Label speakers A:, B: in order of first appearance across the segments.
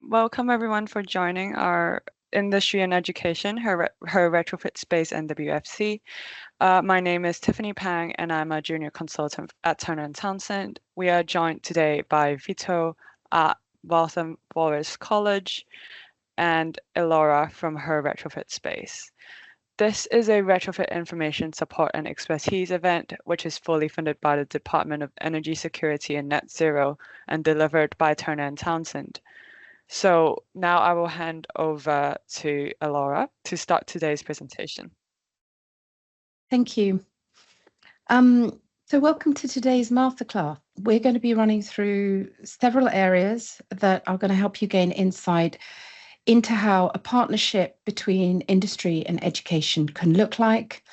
A: Welcome everyone for joining our Industry and Education, her Retrofit Space and WFC. My name is Tiffany Pang and I'm a junior consultant at Turner & Townsend. We are joined today by Vito at Waltham Forest College and Elora from her Retrofit Space. This is a Retrofit Information Support and Expertise event, which is fully funded by the Department of Energy Security and Net Zero and delivered by Turner & Townsend. So now I will hand over to Elora to start today's presentation.
B: Thank you. So welcome to today's masterclass. We're going to be running through several areas that are going to help you gain insight into how a partnership between industry and education can look like,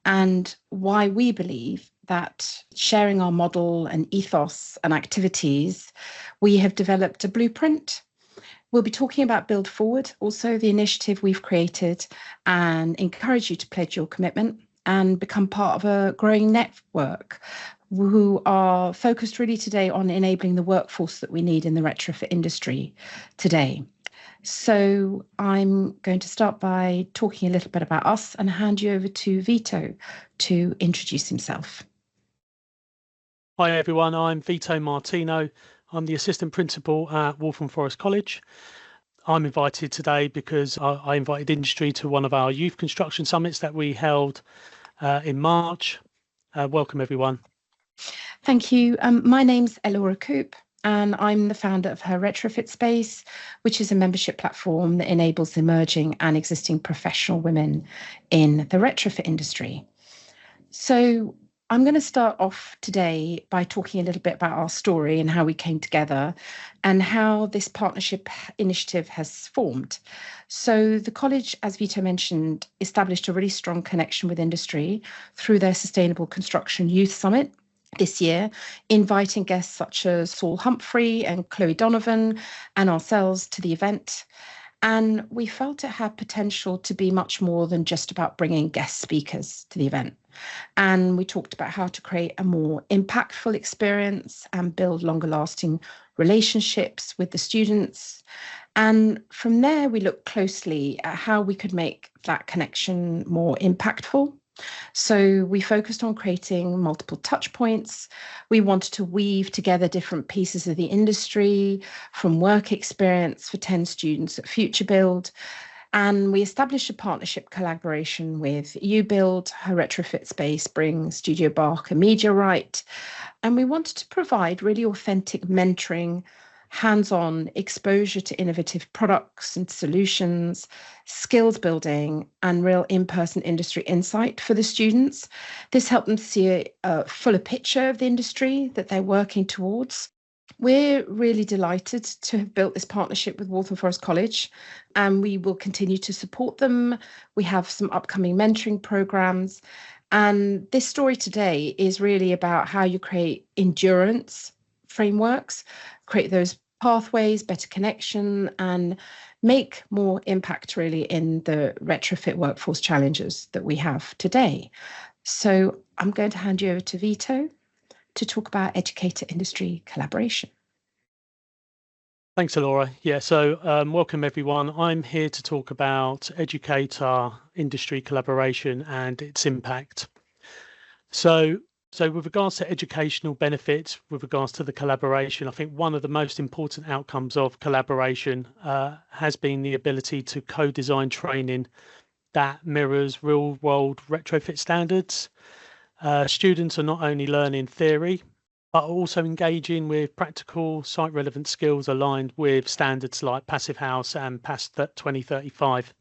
B: and why we believe that sharing our model and ethos and activities, we have developed a blueprint. We'll be talking about Build Forward, also the initiative we've created, and encourage you to pledge your commitment and become part of a growing network who are focused really today on enabling the workforce that we need in the retrofit industry today. So I'm going to start by talking a little bit about us and hand you over to Vito to introduce himself.
C: Hi everyone, I'm Vito Martino. I'm the assistant principal at Waltham Forest College. I'm invited today because I invited industry to one of our youth construction summits that we held in March. Welcome everyone.
B: Thank you. My name's Elora Coop, and I'm the founder of her Retrofit Space, which is a membership platform that enables emerging and existing professional women in the retrofit industry. So I'm going to start off today by talking a little bit about our story and how we came together and how this partnership initiative has formed. So the college, as Vito mentioned, established a really strong connection with industry through their Sustainable Construction Youth Summit this year, inviting guests such as Saul Humphrey and Chloe Donovan and ourselves to the event. And we felt it had potential to be much more than just about bringing guest speakers to the event. And we talked about how to create a more impactful experience and build longer lasting relationships with the students. And from there, we looked closely at how we could make that connection more impactful. So we focused on creating multiple touch points. We wanted to weave together different pieces of the industry from work experience for 10 students at Future Build. And we established a partnership collaboration with UBuild, her Retrofit Space, Bring, Studio Barker, Media Right. And we wanted to provide really authentic mentoring, hands-on exposure to innovative products and solutions, skills building, and real in-person industry insight for the students. This helped them see a fuller picture of the industry that they're working towards. We're really delighted to have built this partnership with Waltham Forest College, and we will continue to support them. We have some upcoming mentoring programs, and this story today is really about how you create endurance frameworks, create those pathways, better connection, and make more impact really in the retrofit workforce challenges that we have today. So I'm going to hand you over to Vito to talk about educator industry collaboration.
C: Thanks, Elora. Yeah, so welcome everyone. I'm here to talk about educator industry collaboration and its impact. So with regards to educational benefits, with regards to the collaboration, I think one of the most important outcomes of collaboration has been the ability to co-design training that mirrors real-world retrofit standards. Students are not only learning theory, but also engaging with practical site-relevant skills aligned with standards like Passive House and PAS 2035.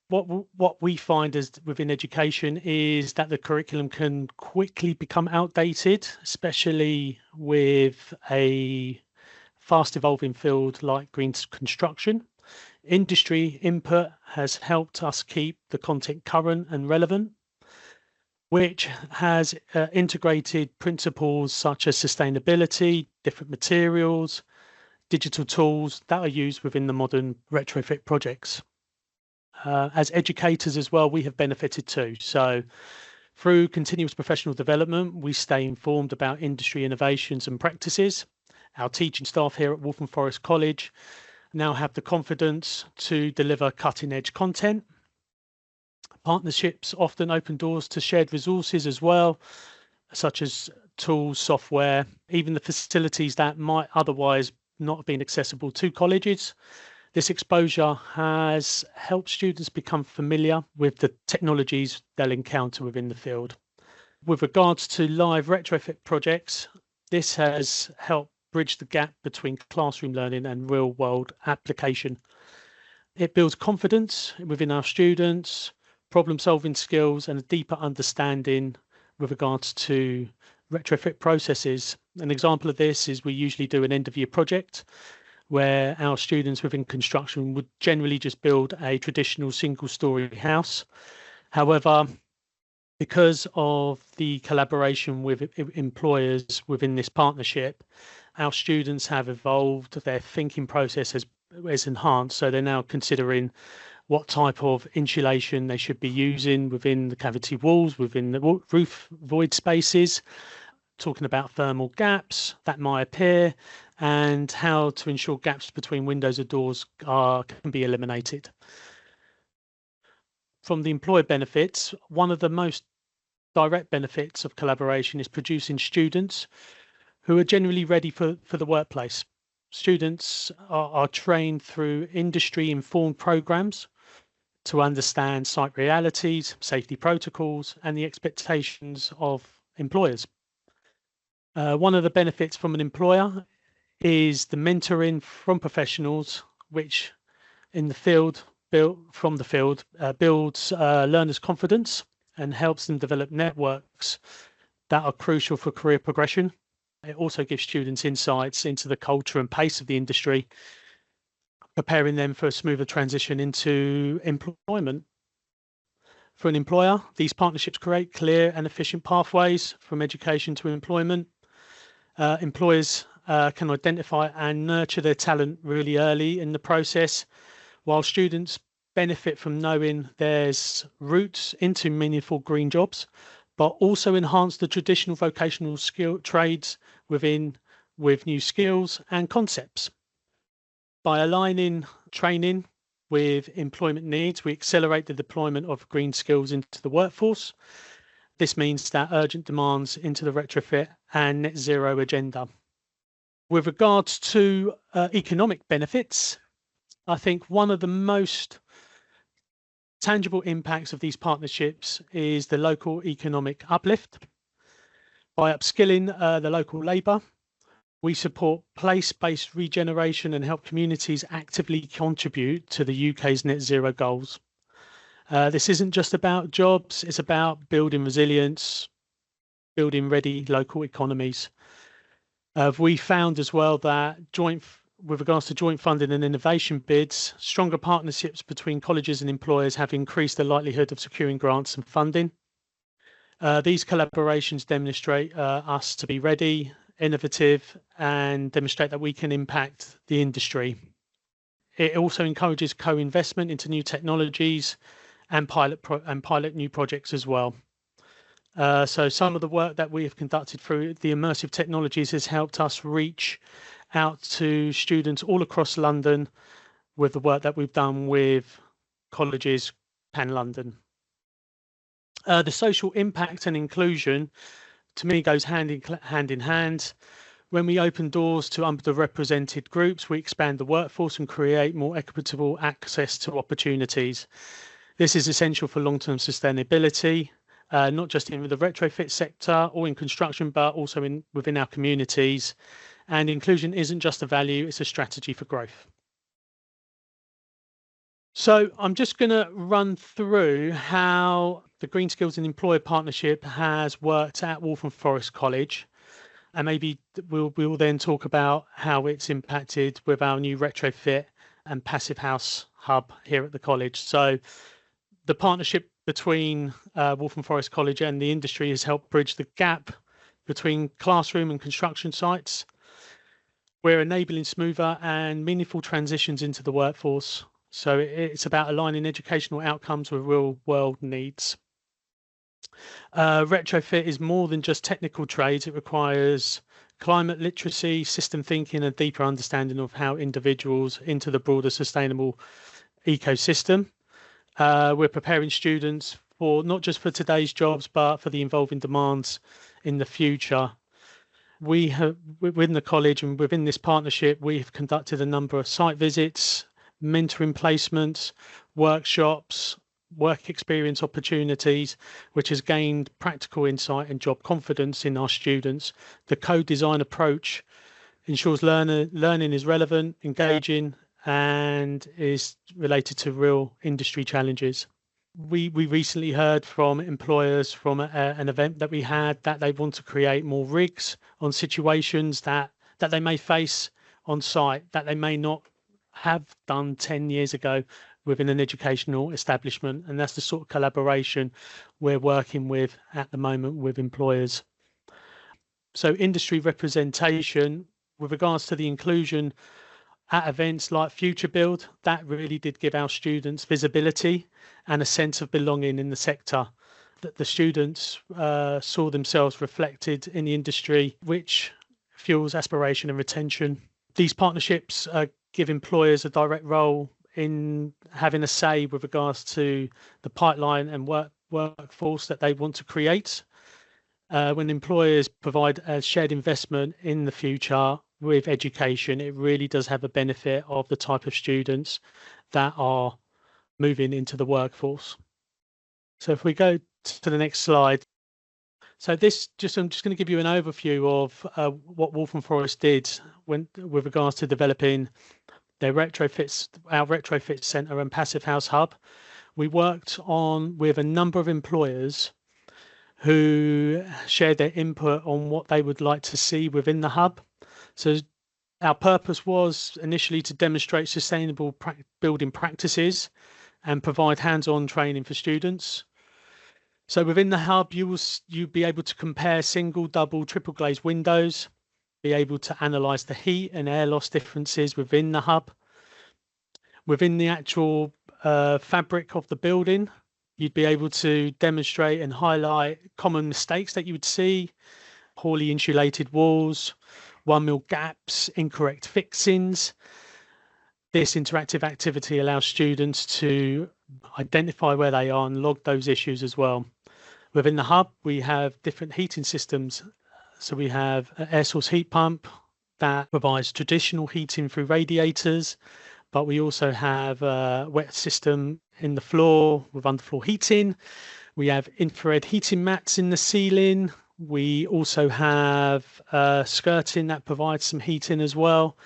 C: What we find is within education is that the curriculum can quickly become outdated, especially with a fast evolving field like green construction. Industry input has helped us keep the content current and relevant, which has integrated principles such as sustainability, different materials, digital tools that are used within the modern retrofit projects. As educators as well, we have benefited too. So through continuous professional development, we stay informed about industry innovations and practices. Our teaching staff here at Waltham Forest College now have the confidence to deliver cutting-edge content. Partnerships often open doors to shared resources as well, such as tools, software, even the facilities that might otherwise not have been accessible to colleges. This exposure has helped students become familiar with the technologies they'll encounter within the field. With regards to live retrofit projects, this has helped bridge the gap between classroom learning and real-world application. It builds confidence within our students, problem-solving skills, and a deeper understanding with regards to retrofit processes. An example of this is we usually do an end-of-year project where our students within construction would generally just build a traditional single-story house. However, because of the collaboration with employers within this partnership, our students have evolved, their thinking process has enhanced, so they're now considering what type of insulation they should be using within the cavity walls, within the roof void spaces, talking about thermal gaps that might appear, and how to ensure gaps between windows and doors can be eliminated. From the employer benefits, one of the most direct benefits of collaboration is producing students who are generally ready for the workplace. Students are trained through industry-informed programs to understand site realities, safety protocols, and the expectations of employers. One of the benefits from an employer is the mentoring from professionals, which in the field, builds learners' confidence and helps them develop networks that are crucial for career progression. It also gives students insights into the culture and pace of the industry, preparing them for a smoother transition into employment. For an employer, these partnerships create clear and efficient pathways from education to employment. Employers can identify and nurture their talent really early in the process, while students benefit from knowing there's routes into meaningful green jobs, but also enhance the traditional vocational trades with new skills and concepts. By aligning training with employment needs, we accelerate the deployment of green skills into the workforce. This means that urgent demands into the retrofit and net zero agenda. With regards to economic benefits, I think one of the most tangible impacts of these partnerships is the local economic uplift. By upskilling the local labour, we support place-based regeneration and help communities actively contribute to the UK's net zero goals. This isn't just about jobs, it's about building resilience, building ready local economies. We found as well that with regards to joint funding and innovation bids, stronger partnerships between colleges and employers have increased the likelihood of securing grants and funding. These collaborations demonstrate us to be ready, innovative, and demonstrate that we can impact the industry. It also encourages co-investment into new technologies and pilot new projects as well. So some of the work that we have conducted through the immersive technologies has helped us reach out to students all across London with the work that we've done with colleges pan London. The social impact and inclusion, to me, goes hand in hand. When we open doors to underrepresented groups, we expand the workforce and create more equitable access to opportunities. This is essential for long-term sustainability, not just in the retrofit sector or in construction, but also within our communities. And inclusion isn't just a value, it's a strategy for growth. So I'm just going to run through how the Green Skills and Employer Partnership has worked at Waltham Forest College. And maybe we'll then talk about how it's impacted with our new retrofit and passive house hub here at the college. So the partnership between Waltham Forest College and the industry has helped bridge the gap between classroom and construction sites. We're enabling smoother and meaningful transitions into the workforce. So it's about aligning educational outcomes with real world needs. Retrofit is more than just technical trades. It requires climate literacy, system thinking, and deeper understanding of how individuals into the broader sustainable ecosystem. We're preparing students for not just for today's jobs, but for the evolving demands in the future. We have, within the college and within this partnership, we have conducted a number of site visits, mentoring placements, workshops, work experience opportunities, which has gained practical insight and job confidence in our students. The co-design approach ensures learning is relevant, engaging, and is related to real industry challenges. We recently heard from employers from an event that we had that they want to create more rigs on situations that they may face on site that they may not have done 10 years ago within an educational establishment. And that's the sort of collaboration we're working with at the moment with employers. So industry representation with regards to the inclusion at events like Future Build, that really did give our students visibility and a sense of belonging in the sector, that the students saw themselves reflected in the industry, which fuels aspiration and retention. These partnerships give employers a direct role in having a say with regards to the pipeline and workforce that they want to create. When employers provide a shared investment in the future with education, it really does have a benefit of the type of students that are moving into the workforce. So if we go to the next slide. So I'm just going to give you an overview of what Waltham Forest did with regards to developing their retrofits, our retrofit centre and passive house hub. We worked with a number of employers who shared their input on what they would like to see within the hub. So our purpose was initially to demonstrate sustainable building practices and provide hands-on training for students. So within the hub, you'll be able to compare single, double, triple glazed windows, be able to analyze the heat and air loss differences within the hub. Within the actual fabric of the building, you'd be able to demonstrate and highlight common mistakes that you would see: poorly insulated walls, 1 mil gaps, incorrect fixings. This interactive activity allows students to identify where they are and log those issues as well. Within the hub, we have different heating systems. So we have an air source heat pump that provides traditional heating through radiators, but we also have a wet system in the floor with underfloor heating. We have infrared heating mats in the ceiling. We also have skirting that provides some heating as well.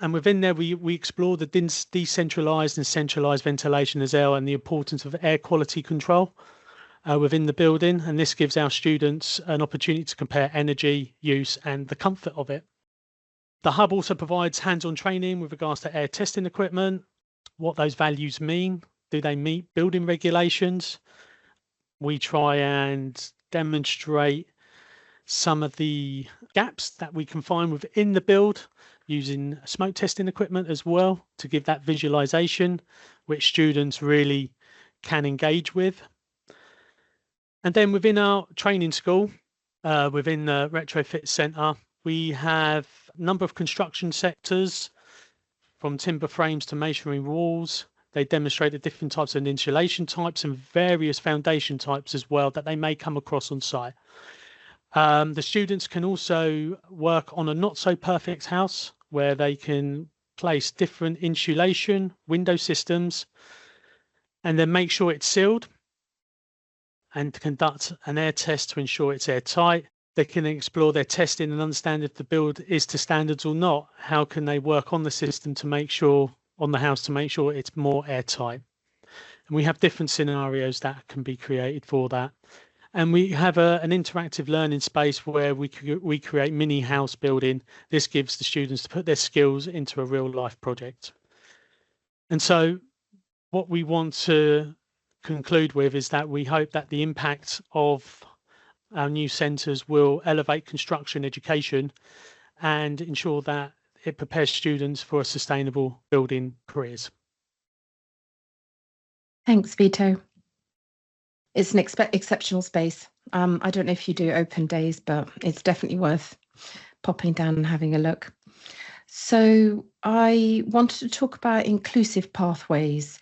C: And within there, we explore the decentralized and centralized ventilation as well, and the importance of air quality control within the building. And this gives our students an opportunity to compare energy use and the comfort of it. The hub also provides hands-on training with regards to air testing equipment, what those values mean. Do they meet building regulations? We try and demonstrate some of the gaps that we can find within the build using smoke testing equipment as well to give that visualization, which students really can engage with. And then within our training school, within the Retrofit Centre, we have a number of construction sectors, from timber frames to masonry walls. They demonstrate the different types of insulation types and various foundation types as well that they may come across on site. The students can also work on a not so perfect house where they can place different insulation window systems and then make sure it's sealed and conduct an air test to ensure it's airtight. They can explore their testing and understand if the build is to standards or not. How can they work on the system to make sure, on the house, to make sure it's more airtight? And we have different scenarios that can be created for that. And we have an interactive learning space where we create mini house building. This gives the students to put their skills into a real life project. And so what we want to conclude with is that we hope that the impact of our new centres will elevate construction education and ensure that it prepares students for sustainable building careers.
B: Thanks, Vito. It's an exceptional space. I don't know if you do open days, but it's definitely worth popping down and having a look. So I wanted to talk about inclusive pathways.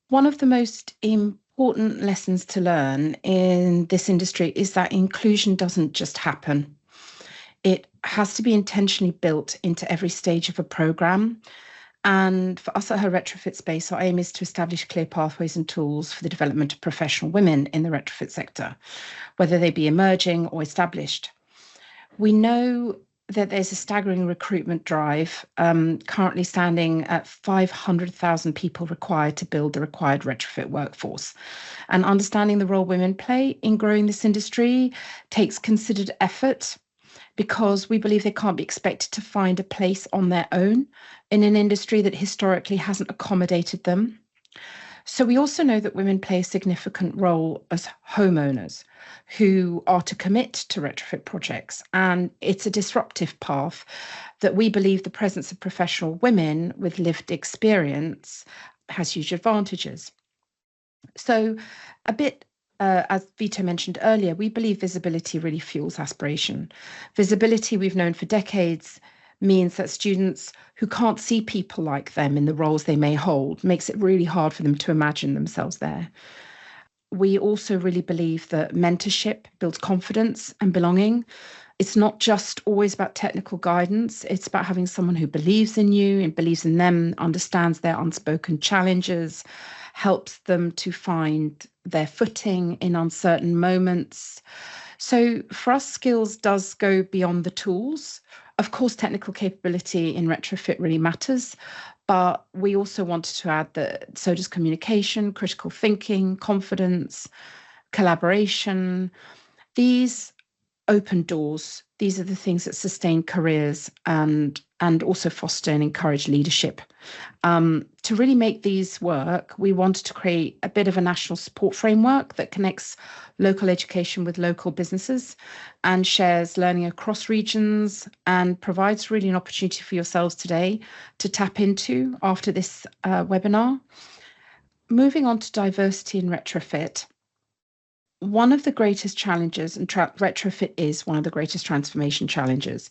B: One of the most important lessons to learn in this industry is that inclusion doesn't just happen. It has to be intentionally built into every stage of a program. And for us at her retrofit space, our aim is to establish clear pathways and tools for the development of professional women in the retrofit sector, whether they be emerging or established. We know that there's a staggering recruitment drive, currently standing at 500,000 people required to build the required retrofit workforce. And understanding the role women play in growing this industry takes considered effort, because we believe they can't be expected to find a place on their own in an industry that historically hasn't accommodated them. So we also know that women play a significant role as homeowners who are to commit to retrofit projects. And it's a disruptive path that we believe the presence of professional women with lived experience has huge advantages. So a bit as Vito mentioned earlier, we believe visibility really fuels aspiration. Visibility, we've known for decades, means that students who can't see people like them in the roles they may hold makes it really hard for them to imagine themselves there. We also really believe that mentorship builds confidence and belonging. It's not just always about technical guidance. It's about having someone who believes in you and believes in them, understands their unspoken challenges, helps them to find their footing in uncertain moments. So for us, skills does go beyond the tools. Of course, technical capability in retrofit really matters, but we also wanted to add that so does communication, critical thinking, confidence, collaboration. These open doors. These are the things that sustain careers and also foster and encourage leadership. To really make these work, we wanted to create a bit of a national support framework that connects local education with local businesses and shares learning across regions and provides really an opportunity for yourselves today to tap into after this webinar. Moving on to diversity in retrofit. One of the greatest challenges, and retrofit is one of the greatest transformation challenges,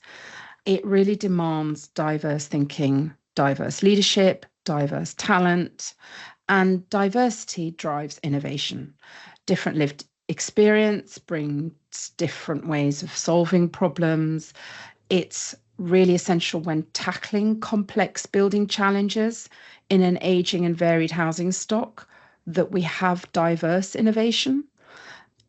B: it really demands diverse thinking, diverse leadership, diverse talent, and diversity drives innovation. Different lived experience brings different ways of solving problems. It's really essential when tackling complex building challenges in an aging and varied housing stock that we have diverse innovation.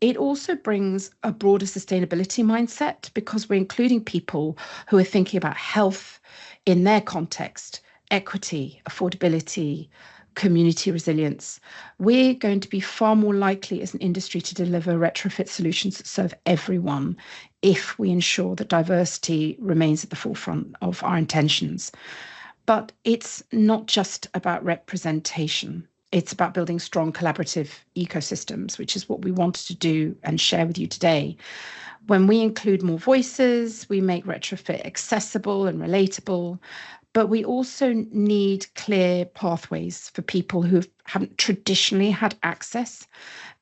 B: It also brings a broader sustainability mindset because we're including people who are thinking about health in their context, equity, affordability, community resilience. We're going to be far more likely as an industry to deliver retrofit solutions that serve everyone if we ensure that diversity remains at the forefront of our intentions. But it's not just about representation. It's about building strong collaborative ecosystems, which is what we wanted to do and share with you today. When we include more voices, we make retrofit accessible and relatable, but we also need clear pathways for people who haven't traditionally had access.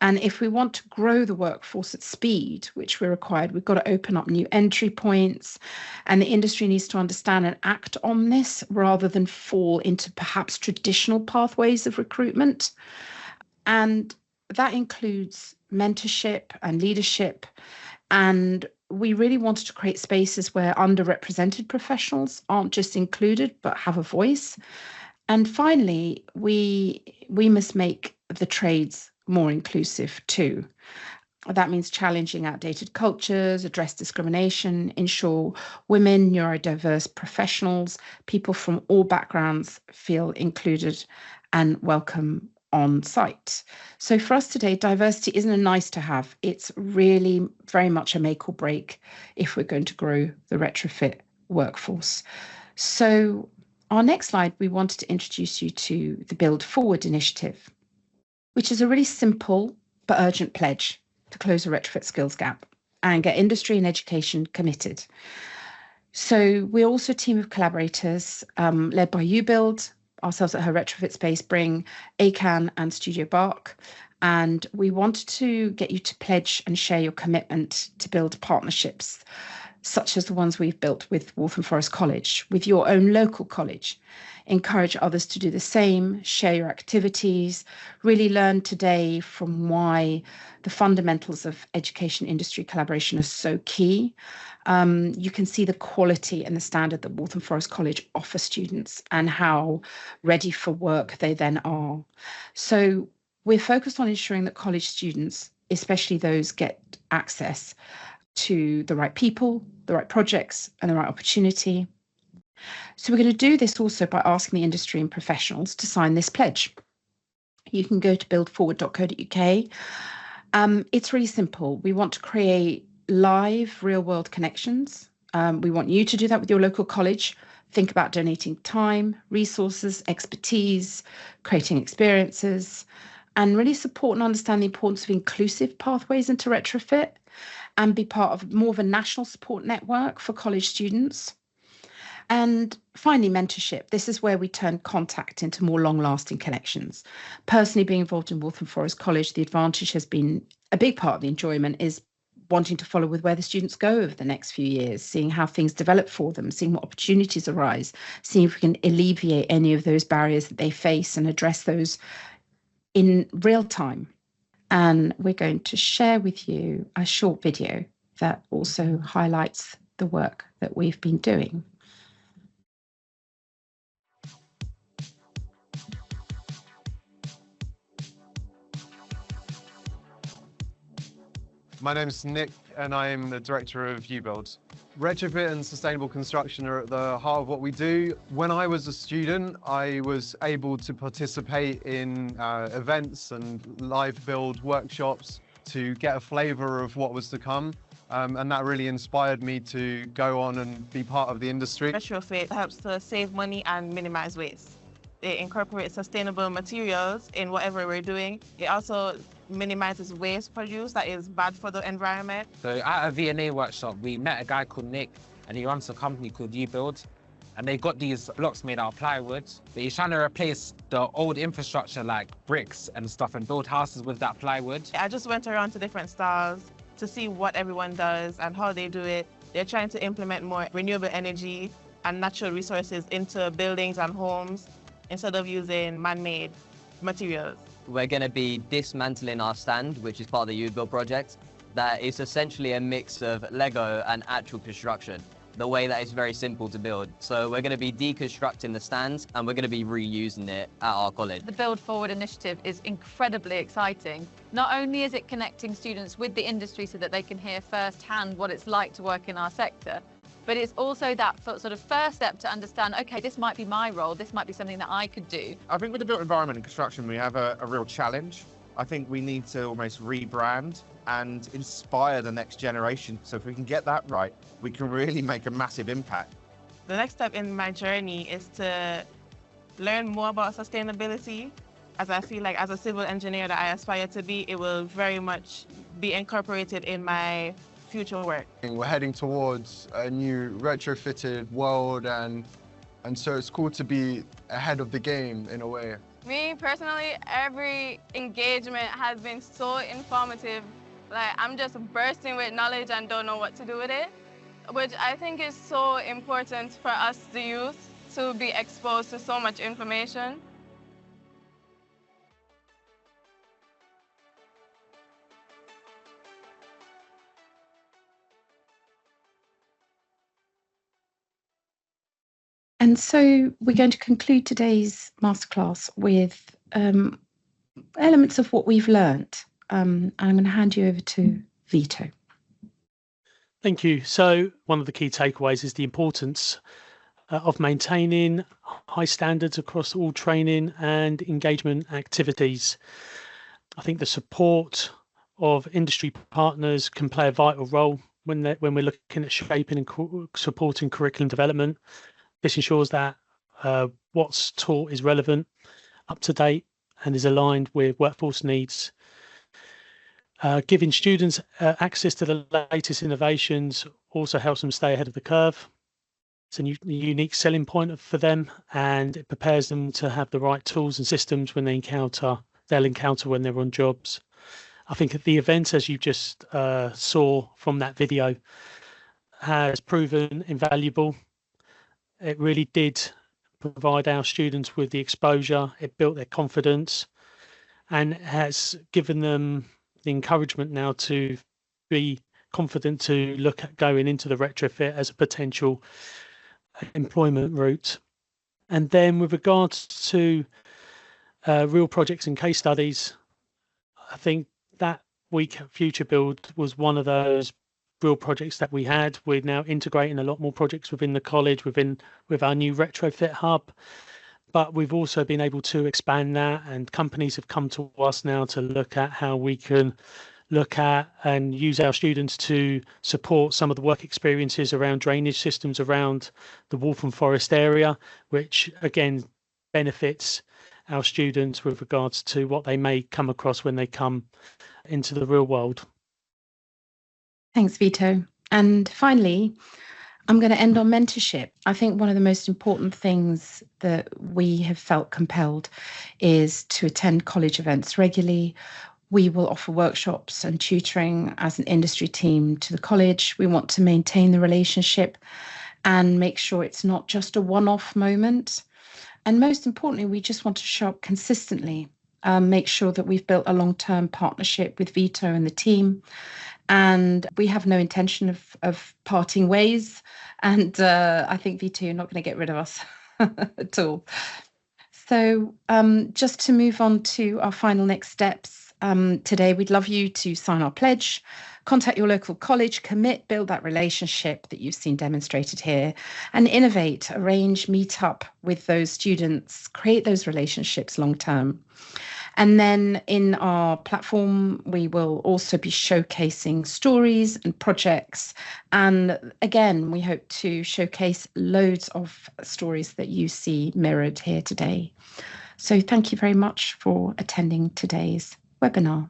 B: And if we want to grow the workforce at speed, which we're required, we've got to open up new entry points, and the industry needs to understand and act on this rather than fall into perhaps traditional pathways of recruitment. And that includes mentorship and leadership. And we really wanted to create spaces where underrepresented professionals aren't just included, but have a voice. And finally, we must make the trades more inclusive too. That means challenging outdated cultures, address discrimination, ensure women, neurodiverse professionals, people from all backgrounds feel included and welcome on site. So for us today, diversity isn't a nice to have. It's really very much a make or break if we're going to grow the retrofit workforce. So our next slide, we wanted to introduce you to the Build Forward initiative, which is a really simple but urgent pledge to close the retrofit skills gap and get industry and education committed. So we're also a team of collaborators led by UBuild, ourselves at her retrofit space, bring ACAN and Studio Bark. And we wanted to get you to pledge and share your commitment to build partnerships such as the ones we've built with Waltham Forest College, with your own local college. Encourage others to do the same, share your activities, really learn today from why the fundamentals of education industry collaboration are so key. You can see the quality and the standard that Waltham Forest College offer students and how ready for work they then are. So we're focused on ensuring that college students, especially those, get access to the right people, the right projects, and the right opportunity. So we're going to do this also by asking the industry and professionals to sign this pledge. You can go to buildforward.co.uk. It's really simple. We want to create live, real-world connections. We want you to do that with your local college. Think about donating time, resources, expertise, creating experiences, and really support and understand the importance of inclusive pathways into retrofit, and be part of more of a national support network for college students. And finally, mentorship. This is where we turn contact into more long-lasting connections. Personally, being involved in Waltham Forest College, the advantage has been a big part of the enjoyment is wanting to follow with where the students go over the next few years, seeing how things develop for them, seeing what opportunities arise, seeing if we can alleviate any of those barriers that they face and address those in real time. And we're going to share with you a short video that also highlights the work that we've been doing.
D: My name's Nick and I'm the director of UBuild. Retrofit and sustainable construction are at the heart of what we do. When I was a student, I was able to participate in events and live build workshops to get a flavour of what was to come. And that really inspired me to go on and be part of the industry.
E: Retrofit helps to save money and minimize waste. It incorporates sustainable materials in whatever we're doing. It also minimizes waste produced that is bad for the environment.
F: So at a V&A workshop, we met a guy called Nick, and he runs a company called UBuild. And they got these blocks made out of plywood, but he's trying to replace the old infrastructure like bricks and stuff and build houses with that plywood.
E: I just went around to different stalls to see what everyone does and how they do it. They're trying to implement more renewable energy and natural resources into buildings and homes instead of using man-made materials.
G: We're going to be dismantling our stand, which is part of the UBuild project. That is essentially a mix of Lego and actual construction, the way that it's very simple to build. So we're going to be deconstructing the stands and we're going to be reusing it at our college.
H: The Build Forward initiative is incredibly exciting. Not only is it connecting students with the industry so that they can hear firsthand what it's like to work in our sector, but it's also that sort of first step to understand, okay, this might be my role, this might be something that I could do.
I: I think with the built environment and construction, we have a real challenge. I think we need to almost rebrand and inspire the next generation. So if we can get that right, we can really make a massive impact.
E: The next step in my journey is to learn more about sustainability, as I feel like as a civil engineer that I aspire to be, it will very much be incorporated in my future work.
D: We're heading towards a new retrofitted world and so it's cool to be ahead of the game in a way.
J: Me personally, every engagement has been so informative. Like, I'm just bursting with knowledge and don't know what to do with it, which I think is so important for us, the youth, to be exposed to so much information.
B: And so we're going to conclude today's masterclass with elements of what we've learnt. And I'm going to hand you over to Vito.
C: Thank you. So one of the key takeaways is the importance of maintaining high standards across all training and engagement activities. I think the support of industry partners can play a vital role when we're looking at shaping and supporting curriculum development. This ensures that what's taught is relevant, up to date, and is aligned with workforce needs. Giving students access to the latest innovations also helps them stay ahead of the curve. It's a unique selling point for them, and it prepares them to have the right tools and systems when they'll encounter when they're on jobs. I think at the event, as you just saw from that video, has proven invaluable. It really did provide our students with the exposure. It built their confidence and has given them the encouragement now to be confident to look at going into the retrofit as a potential employment route. And then with regards to real projects and case studies, I think that week at Future Build was one of those real projects that we had. We're now integrating a lot more projects within the college, with our new retrofit hub. But we've also been able to expand that, and companies have come to us now to look at how we can look at and use our students to support some of the work experiences around drainage systems around the Waltham Forest area, which again benefits our students with regards to what they may come across when they come into the real world.
B: Thanks, Vito. And finally, I'm going to end on mentorship. I think one of the most important things that we have felt compelled is to attend college events regularly. We will offer workshops and tutoring as an industry team to the college. We want to maintain the relationship and make sure it's not just a one-off moment. And most importantly, we just want to show up consistently, make sure that we've built a long-term partnership with Vito and the team. And we have no intention of parting ways. And I think, Vito, you're not going to get rid of us at all. So just to move on to our final next steps, today we'd love you to sign our pledge, contact your local college, commit, build that relationship that you've seen demonstrated here, and innovate, arrange, meet up with those students, create those relationships long term. And then in our platform, we will also be showcasing stories and projects. And again, we hope to showcase loads of stories that you see mirrored here today. So thank you very much for attending today's webinar.